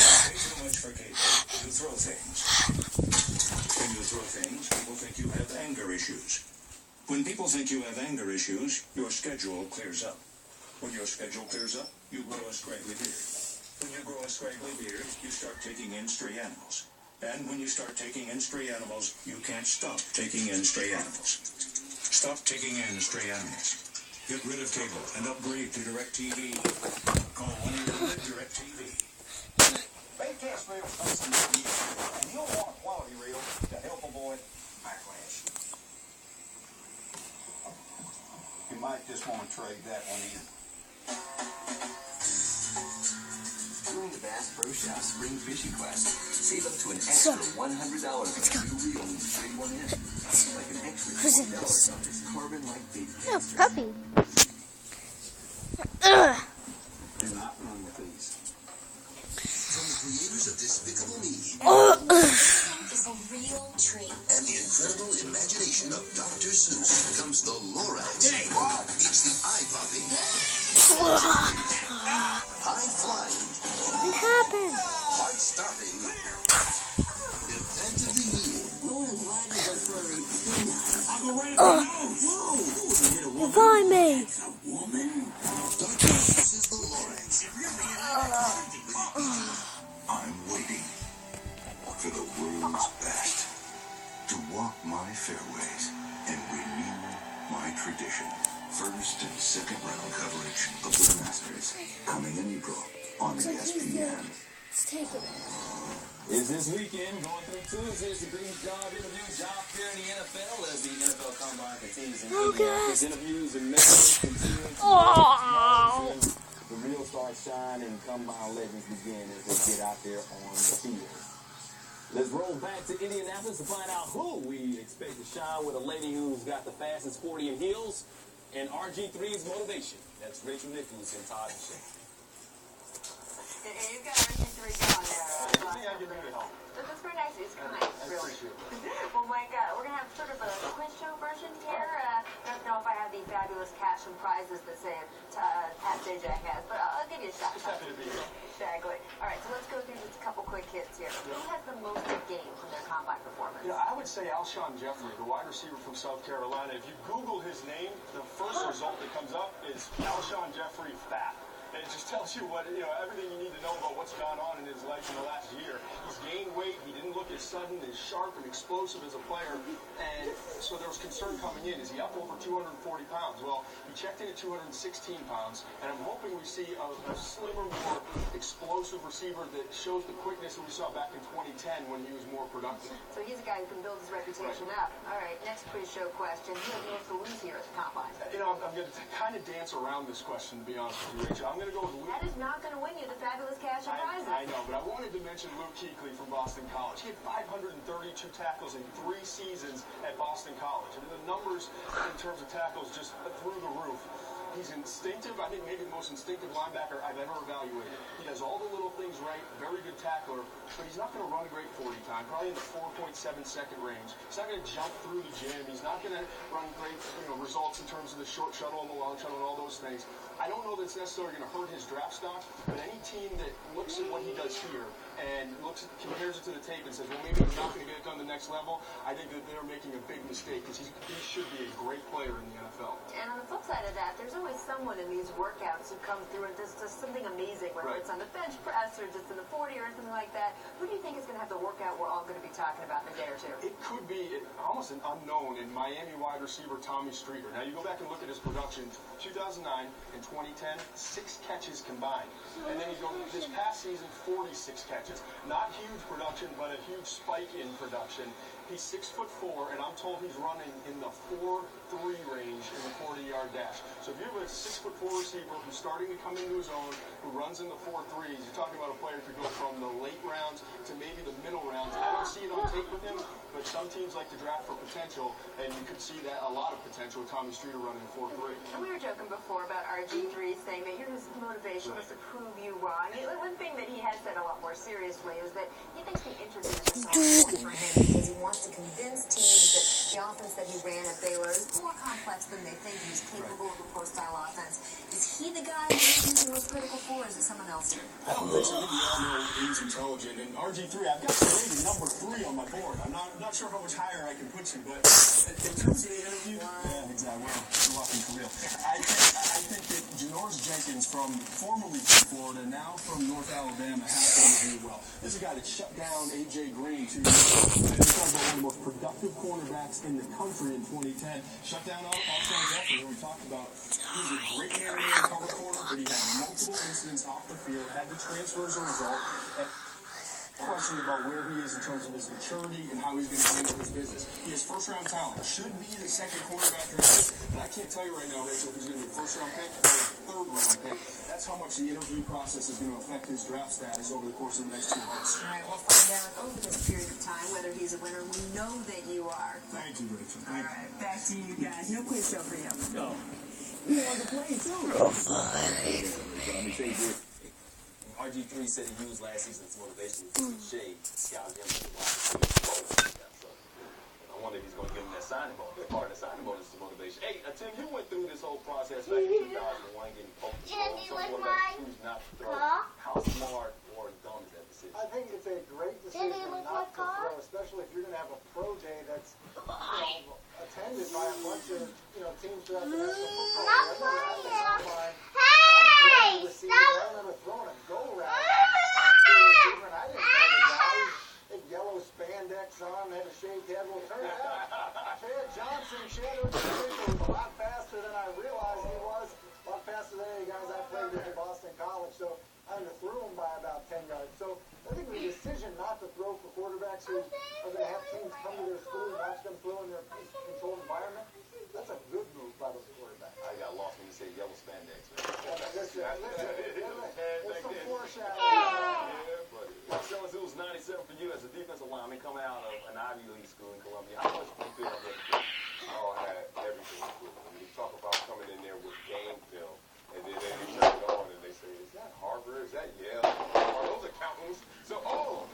pay too much for cable, you throw things. When you throw things, people think you have anger issues. When people think you have anger issues, your schedule clears up. When your schedule clears up, you grow a scraggly beard. When you grow a scraggly beard, you start taking in stray animals. And when you start taking in stray animals, you can't stop taking in stray animals. Stop taking in stray animals. Get rid of cable and upgrade to DirecTV. Call 1-800-DirecTV. Baycast Reel comes from the and you'll want a quality reel to help avoid backlash. You might just want to trade that one in. During the Bass Pro Shop Spring Fishing Quest, save up to an extra $100 on a new reel when you trade one in. Like an extra $20 on this carbon-like bait caster. Puppy. Do not run with these. From the creators of Despicable Me is a real treat. and the incredible imagination of Dr. Seuss comes the Lorax. It's the eye-popping, high-flying, What happened? heart-stopping event of the year. Divine me. Dr. Seuss's The Lorax. I'm waiting for the world's best to walk my fairways and renew my tradition. First and second round coverage of the Masters coming in April on ESPN. Let's take it. Is this weekend going through Tuesdays to bring job interviews out there in the NFL as the NFL Combine continues in Indianapolis. Interviews and messages continue. The real stars shine and Combine legends begin as they get out there on the field. Let's roll back to Indianapolis to find out who we expect to shine with a lady who's got the fastest 40 in heels and RG3's motivation. That's Rachel Nichols and Todd Michelle. You've got RG3 going there. Anything I can do to help. That's very nice. It's kind, really. Well, Mike, we're going to have sort of a quiz show version here. I don't know if I have the fabulous cash and prizes that say Pat Sajak has, but I'll give you a shot. Just happy to be here. Exactly. All right, so let's go through just a couple quick hits here. Who has the most games from their combine performance? Yeah, I would say Alshon Jeffrey, the wide receiver from South Carolina. If you Google his name, the first result that comes up is Alshon Jeffrey fat. And it just tells you what, everything you need to know about what's gone on in his life in the last year. He's gained weight. He didn't look as sudden, as sharp, and explosive as a player. And so there was concern coming in. Is he up over 240 pounds? Well, he checked in at 216 pounds. And I'm hoping we see a slimmer, more explosive receiver that shows the quickness that we saw back in 2010 when he was more productive. So he's a guy who can build his reputation up. All right, next pre-show question. Who has the most to lose here at the combine? I'm going to kind of dance around this question, to be honest with you, Rachel. I'm going to go with Luke. That is not going to win you the fabulous cash and prizes. I know, but I wanted to mention Luke Kuechly from Boston College. He had 532 tackles in 3 seasons at Boston College. I mean, the numbers in terms of tackles just through the roof. He's instinctive. I think maybe the most instinctive linebacker I've ever evaluated. He does all the little things right, very good tackler, but he's not going to run a great 40 time, probably in the 4.7 second range. He's not going to jump through the gym. He's not going to run great results in terms of the short shuttle and the long shuttle and all those things. I don't know that it's necessarily going to hurt his draft stock, but any team that looks at what he does here and compares it to the tape and says, well, maybe he's not going to get it done the next level, I think that they're making a big mistake because he should be a great player in the NFL. And on the flip side of that, there's always someone in these workouts who comes through and does something amazing, whether it's on the bench press or just in the 40 or something like that. Who do you think is going to have the workout we're all going to be talking about in a day or two? It could be almost an unknown in Miami wide receiver Tommy Streeter. Now, you go back and look at his production, 2009 and 2010, 6 catches combined. And then you go this past season, 46 catches. Not huge production, but a huge spike in production. He's 6'4", and I'm told he's running in the 4.3 range in the 40-yard dash. So if you have a 6'4" receiver who's starting to come into his own, who runs in the 4.3s, you're talking about a player who could go from the late rounds to maybe the middle rounds. I don't see it on tape with him, but some teams like to draft for potential, and you could see that a lot of potential with Tommy Streeter running 4.3. And we were joking before about RG3 saying that his motivation was to prove you wrong. One thing that he has said a lot more seriously is that he thinks the interviews are so important for him because he wants to convince teams that the offense that he ran at Baylor is more complex Boston. They think he's capable of a pro-style offense. Is he the guy they're using those critical for, or is it someone else? I don't think so. I think we all know he's intelligent. And RG3, I've got you rated number 3 on my board. I'm not sure how much higher I can put you, but in terms of the interview, yeah, exactly. Well, you're welcome, Khalil. I think that Janoris Jenkins, formerly from Florida, now from North Alabama, has to interview well. This is a guy that shut down A.J. Green 2 years ago. He's one of the most productive cornerbacks in the country in 2010. Shut down Alshon Jeffrey, who we talked about. He was a great man in cover corner, but he had multiple incidents off the field, had to transfer as a result. Question about where he is in terms of his maturity and how he's going to handle his business. He has first-round talent. Should be the second quarterback drafted, but I can't tell you right now, Rachel, if he's going to be a first-round pick or a third-round pick. That's how much the interview process is going to affect his draft status over the course of the next 2 months. All right, we'll find out over this period of time whether he's a winner. We know that you are. Thank you, Rachel. All right, back to you guys. No quiz show for you. No. You want to play, too. Let me say this. RG3 said he used last season's motivation to shade, scout him as a wide receiver. So I wonder if he's going to give him that signing bonus. Part of the signing bonus is the motivation. Hey, Tim, you went through this whole process back in 2001, getting focused on someone like choose not to throw. How smart or dumb is that decision? I think it's a great decision not to throw, especially if you're going to have a pro day that's attended by a bunch of teams throughout the National Football League. Hey! I remember throwing a go-round to a receiver, and I didn't know the guy had yellow spandex on, had a shaved head. Well, turns out Chad Johnson, Chadwick was a lot faster than I realized he was, a lot faster than any guys I played with at Boston College, so I underthrew him by about 10 yards. So I think the decision not to throw for quarterbacks who are going to have teams come to their school and watch them throw in their controlled environment, that's a good move by those quarterbacks. I got lost when you said yellow spandex. It's some foreshadowing. So it was 97 for you as a defensive lineman coming out of an Ivy League school in Columbia. How much did you feel on that? Oh, I had everything. When you talk about coming in there with game film, and then they turn it on and they say, is that Harvard? Is that Yale? Are those accountants? So,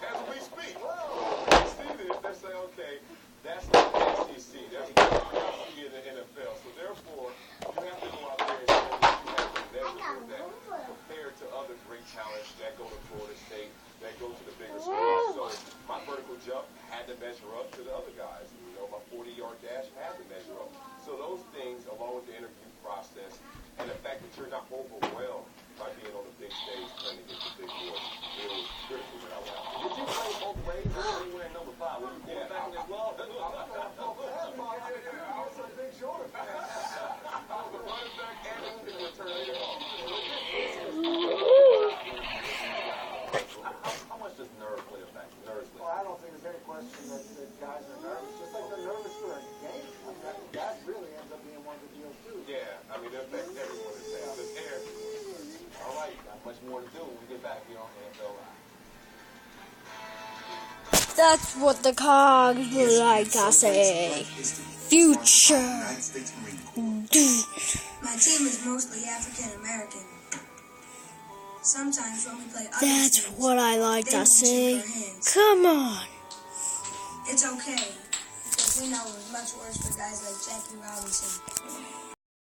as we speak, they see this, they say, okay, that's the SEC. That's what you see in the NFL. So, therefore, you have to go out there and you have to measure that compared to other great talents that go to Florida State, that go to the bigger schools. So, my vertical jump had to measure up to the other guys. My 40-yard dash had to measure up. So, those things, along with the interview process, and the fact that you're not overwhelmed by being on the big stage playing against the big boys, it was critical that I went out. Did you play both ways or were you wearing number 5? Were you quarterbacking as well? I was a big shoulder fan. I was a running back and a kick returner. How much does nerve play a factor? Nerves play? Well, I don't think there's any question that guys are nervous, just like they're nervous for a game. I mean, that really ends up being one of the deals, too. Yeah, I mean, that affects everyone. It's air. All right, got much more to do when we get back here on NFL Live. That's what the cogs would like to say. Future. My team is mostly African American. Sometimes when we play other That's teams, what I like they to won't say. shake our hands. Come on. It's okay, because we know it's much worse for guys like Jackie Robinson.